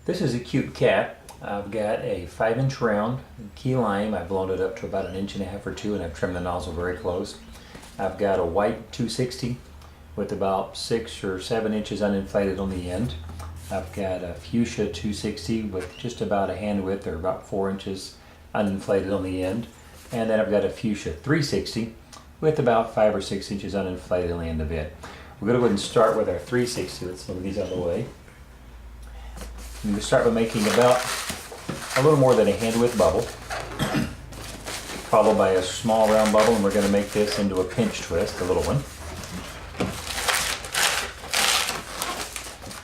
This is a cute cat. I've got a 5-inch round key lime. I've blown it up to about 1.5 inches or 2, and I've trimmed the nozzle very close. I've got a white 260 with about 6 or 7 inches uninflated on the end. I've got a fuchsia 260 with just about a hand width or about 4 inches uninflated on the end. And then I've got a fuchsia 360 with about 5 or 6 inches uninflated on the end of it. We're going to go ahead and start with our 360. Let's move these out of the way. I'm going to start by making about a little more than a hand width bubble, followed by a small round bubble, and we're going to make this into a pinch twist, a little one.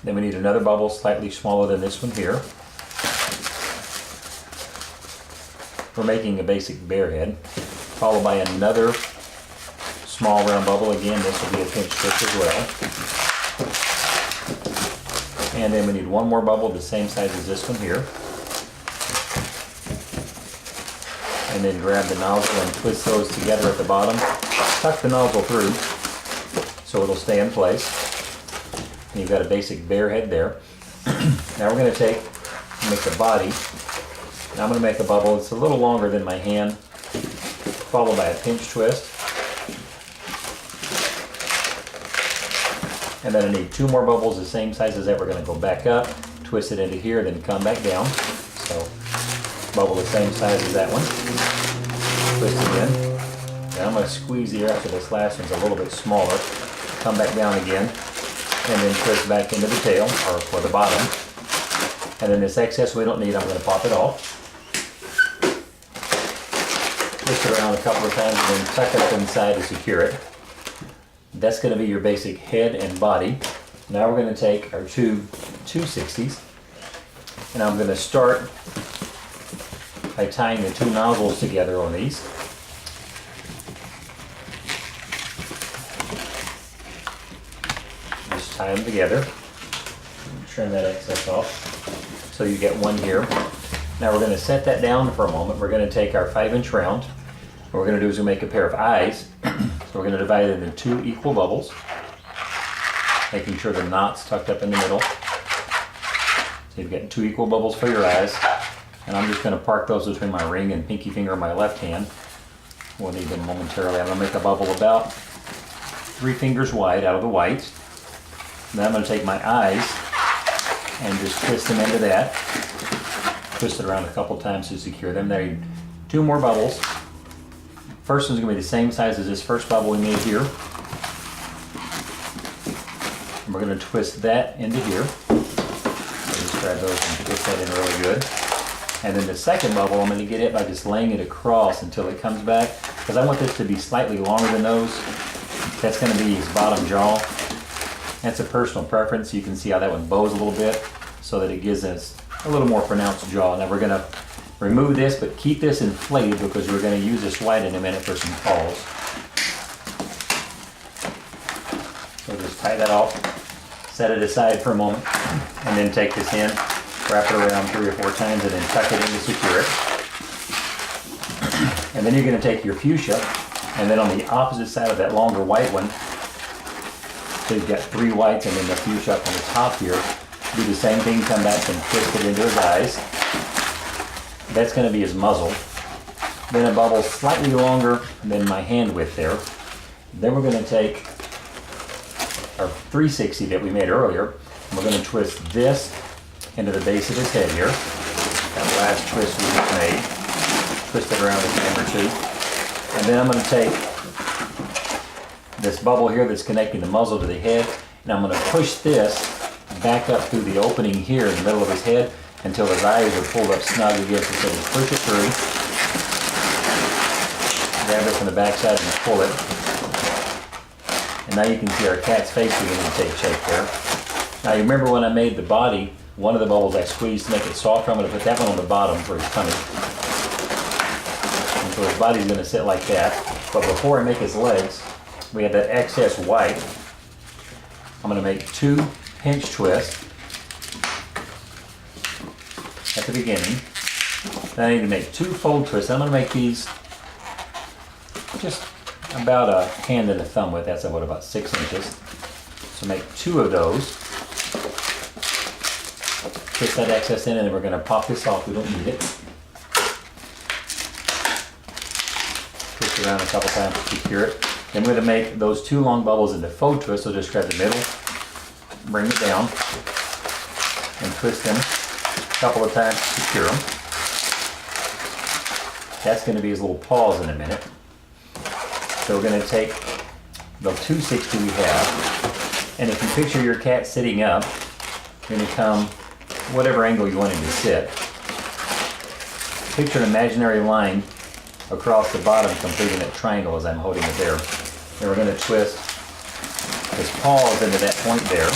Then we need another bubble slightly smaller than this one here. We're making a basic bear head, followed by another small round bubble. Again, this will be a pinch twist as well. And then we need one more bubble the same size as this one here. And then grab the nozzle and twist those together at the bottom. Tuck the nozzle through so it'll stay in place. And you've got a basic bear head there. Now we're going to make the body. Now I'm going to make a bubble that's a little longer than my hand, followed by a pinch twist. And then I need 2 more bubbles the same size as that. We're going to go back up, twist it into here, then come back down. So bubble the same size as that one. Twist it in. Now I'm going to squeeze the air after this last one's a little bit smaller. Come back down again, and then twist back into the tail, or for the bottom. And then this excess we don't need, I'm going to pop it off. Twist it around a couple of times, and then tuck it up inside to secure it. That's going to be your basic head and body. Now we're going to take our two 260s, and I'm going to start by tying the 2 nozzles together on these. Just tie them together. Trim that excess off so you get one here. Now we're going to set that down for a moment. We're going to take our 5-inch round. What we're going to do is we'll make a pair of eyes. So we're going to divide it into 2 equal bubbles, making sure the knot's tucked up in the middle. So you've got 2 equal bubbles for your eyes, and I'm just going to park those between my ring and pinky finger on my left hand. We'll need them momentarily. I'm going to make a bubble about 3 fingers wide out of the white. Then I'm going to take my eyes and just twist them into that. Twist it around a couple times to secure them. There, 2 more bubbles. First one's going to be the same size as this first bubble we made here. And we're going to twist that into here. So just grab those and twist that in really good. And then the second bubble, I'm going to get it by just laying it across until it comes back, because I want this to be slightly longer than those. That's going to be his bottom jaw. That's a personal preference. You can see how that one bows a little bit so that it gives us a little more pronounced jaw. Now we're going to remove this, but keep this inflated because we're going to use this white in a minute for some calls. So just tie that off, set it aside for a moment, and then take this in, wrap it around 3 or 4 times, and then tuck it in to secure it. And then you're going to take your fuchsia, and then on the opposite side of that longer white one, so you've got 3 whites and then the fuchsia up on the top here, do the same thing, come back and twist it into his eyes. That's going to be his muzzle. Then a bubble slightly longer than my hand width there. Then we're going to take our 360 that we made earlier, and we're going to twist this into the base of his head here. That last twist we just made. Twist it around a time or 2. And then I'm going to take this bubble here that's connecting the muzzle to the head, and I'm going to push this back up through the opening here in the middle of his head until his eyes are pulled up snug again. So just push it through, grab it from the back side and pull it. And now you can see our cat's face beginning to take shape there. Now you remember when I made the body, one of the bubbles I squeezed to make it softer. I'm going to put that one on the bottom for his tummy. And so his body's going to sit like that. But before I make his legs, we have that excess white. I'm going to make 2 pinch twists at the beginning. Then I need to make 2 fold twists. I'm going to make these just about a hand and a thumb width. That's about 6 inches. So make 2 of those. twist that excess in, and then we're going to pop this off. We don't need it. Twist it around a couple times to secure it. Then we're going to make those 2 long bubbles into faux twists. So just grab the middle, bring it down, and twist them a couple of times to secure them. That's going to be his little paws in a minute. So we're going to take the 260 we have, and if you picture your cat sitting up, you're going to come whatever angle you want him to sit. Picture an imaginary line across the bottom completing a triangle as I'm holding it there. And we're going to twist his paws into that point there.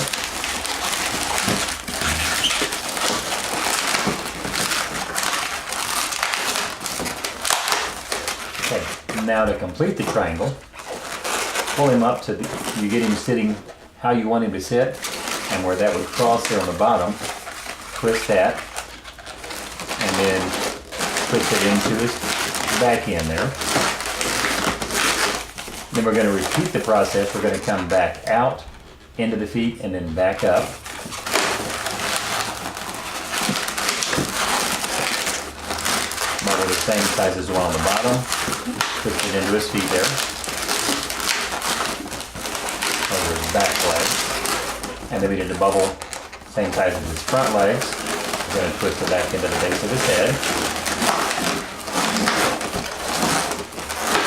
Okay, now to complete the triangle, pull him up to you get him sitting how you want him to sit, and where that would cross there on the bottom, twist that, and then twist it into his back end there. Then we're going to repeat the process. We're going to come back out into the feet and then back up. Marble the same size as the one on the bottom. Twist it into his feet there. Over his back leg. And then we did the bubble, same size as his front legs. We're going to twist it back into the base of his head.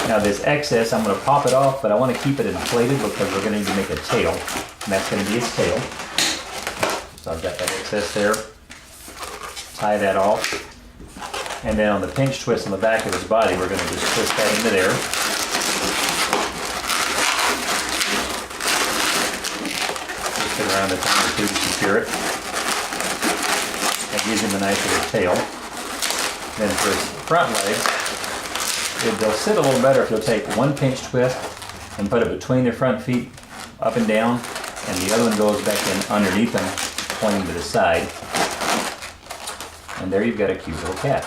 Now this excess, I'm going to pop it off, but I want to keep it inflated because we're going to need to make a tail. And that's going to be his tail. So I've got that excess there. Tie that off. And then on the pinch twist on the back of his body, we're going to just twist that into there. Twist it around a time or two to secure it. That gives him a nice little tail. Then for his front legs, they'll sit a little better if you'll take one pinch twist and put it between their front feet up and down, and the other one goes back in underneath them, pointing to the side. And there you've got a cute little cat.